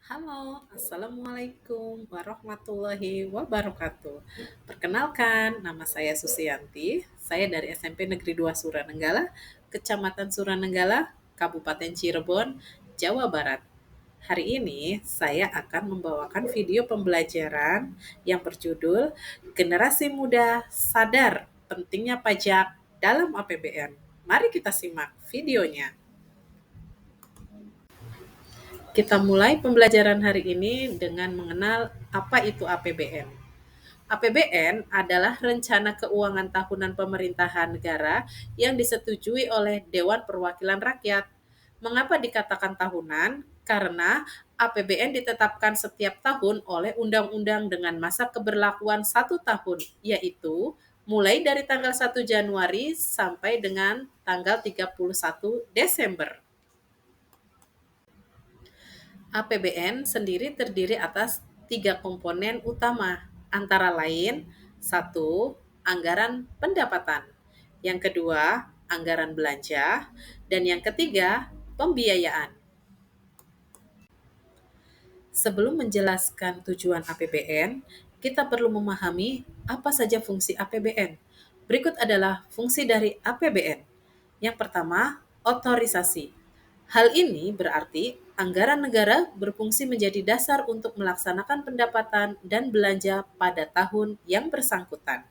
Halo, Assalamualaikum warahmatullahi wabarakatuh. Perkenalkan, nama saya Susianti. Saya dari SMP Negeri 2 Suranenggala, Kecamatan Suranenggala, Kabupaten Cirebon, Jawa Barat. Hari ini saya akan membawakan video pembelajaran yang berjudul Generasi Muda Sadar Pentingnya Pajak dalam APBN. Mari kita simak videonya. Kita mulai pembelajaran hari ini dengan mengenal apa itu APBN. APBN adalah rencana keuangan tahunan pemerintahan negara yang disetujui oleh Dewan Perwakilan Rakyat. Mengapa dikatakan tahunan? Karena APBN ditetapkan setiap tahun oleh undang-undang dengan masa keberlakuan 1 tahun, yaitu mulai dari tanggal 1 Januari sampai dengan tanggal 31 Desember. APBN sendiri terdiri atas 3 komponen utama, antara lain: satu, anggaran pendapatan; yang kedua, anggaran belanja; dan yang ketiga, pembiayaan. Sebelum menjelaskan tujuan APBN, kita perlu memahami apa saja fungsi APBN. Berikut adalah fungsi dari APBN. Yang pertama, otorisasi. Hal ini berarti anggaran negara berfungsi menjadi dasar untuk melaksanakan pendapatan dan belanja pada tahun yang bersangkutan.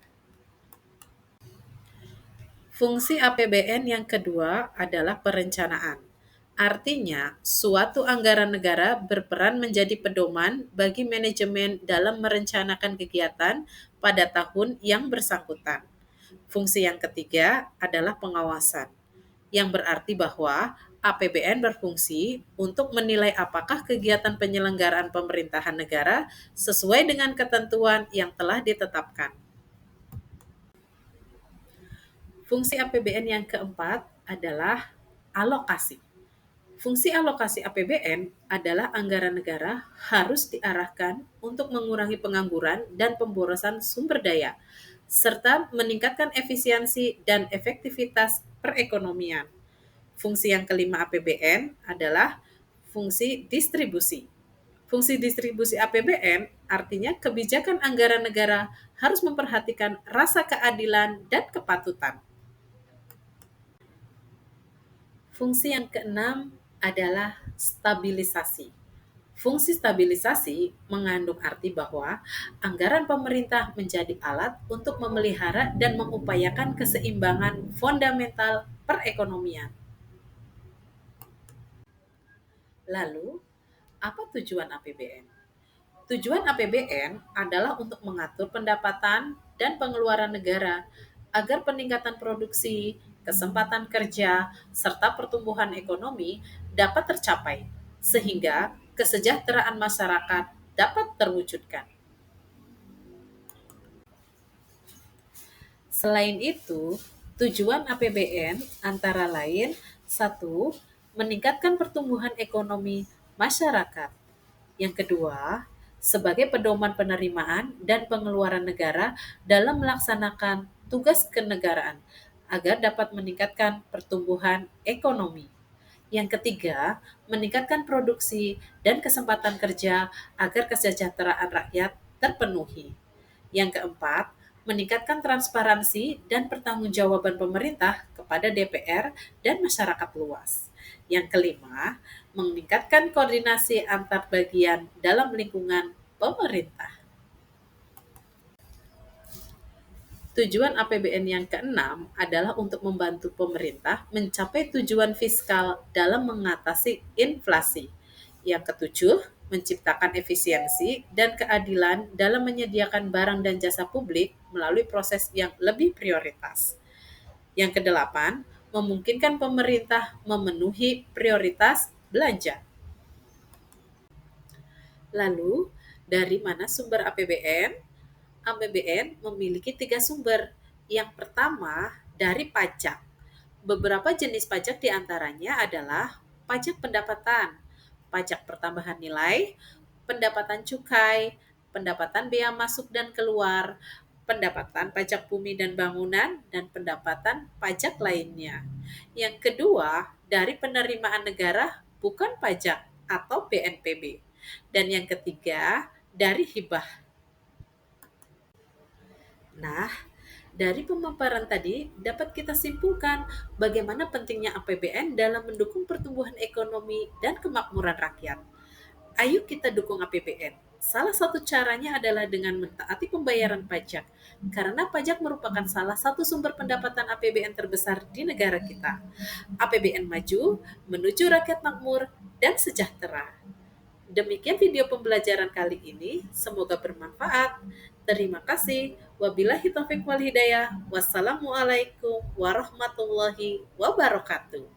Fungsi APBN yang kedua adalah perencanaan. Artinya, suatu anggaran negara berperan menjadi pedoman bagi manajemen dalam merencanakan kegiatan pada tahun yang bersangkutan. Fungsi yang ketiga adalah pengawasan, yang berarti bahwa APBN berfungsi untuk menilai apakah kegiatan penyelenggaraan pemerintahan negara sesuai dengan ketentuan yang telah ditetapkan. Fungsi APBN yang keempat adalah alokasi. Fungsi alokasi APBN adalah anggaran negara harus diarahkan untuk mengurangi pengangguran dan pemborosan sumber daya, serta meningkatkan efisiensi dan efektivitas perekonomian. Fungsi yang kelima APBN adalah fungsi distribusi. Fungsi distribusi APBN artinya kebijakan anggaran negara harus memperhatikan rasa keadilan dan kepatutan. Fungsi yang keenam adalah stabilisasi. Fungsi stabilisasi mengandung arti bahwa anggaran pemerintah menjadi alat untuk memelihara dan mengupayakan keseimbangan fundamental perekonomian. Lalu, apa tujuan APBN? Tujuan APBN adalah untuk mengatur pendapatan dan pengeluaran negara agar peningkatan produksi, kesempatan kerja, serta pertumbuhan ekonomi dapat tercapai, sehingga kesejahteraan masyarakat dapat terwujudkan. Selain itu, tujuan APBN antara lain: satu, meningkatkan pertumbuhan ekonomi masyarakat; yang kedua, sebagai pedoman penerimaan dan pengeluaran negara dalam melaksanakan tugas kenegaraan agar dapat meningkatkan pertumbuhan ekonomi; yang ketiga, meningkatkan produksi dan kesempatan kerja agar kesejahteraan rakyat terpenuhi; yang keempat, meningkatkan transparansi dan pertanggungjawaban pemerintah kepada DPR dan masyarakat luas; yang kelima, meningkatkan koordinasi antar bagian dalam lingkungan pemerintah. Tujuan APBN yang keenam adalah untuk membantu pemerintah mencapai tujuan fiskal dalam mengatasi inflasi. Yang ketujuh, menciptakan efisiensi dan keadilan dalam menyediakan barang dan jasa publik melalui proses yang lebih prioritas. Yang kedelapan, memungkinkan pemerintah memenuhi prioritas belanja. Lalu, dari mana sumber APBN? APBN memiliki 3 sumber. Yang pertama, dari pajak. Beberapa jenis pajak diantaranya adalah pajak pendapatan, pajak pertambahan nilai, pendapatan cukai, pendapatan bea masuk dan keluar, pendapatan pajak bumi dan bangunan, dan pendapatan pajak lainnya. Yang kedua, dari penerimaan negara bukan pajak. atau BNPB. Dan yang ketiga, dari hibah. Nah, dari pemaparan tadi dapat kita simpulkan bagaimana pentingnya APBN dalam mendukung pertumbuhan ekonomi dan kemakmuran rakyat. Ayo kita dukung APBN. Salah satu caranya adalah dengan mentaati pembayaran pajak, karena pajak merupakan salah satu sumber pendapatan APBN terbesar di negara kita. APBN maju menuju rakyat makmur dan sejahtera. Demikian video pembelajaran kali ini, semoga bermanfaat. Terima kasih. Wabillahi taufiq wal hidayah. Wassalamualaikum warahmatullahi wabarakatuh.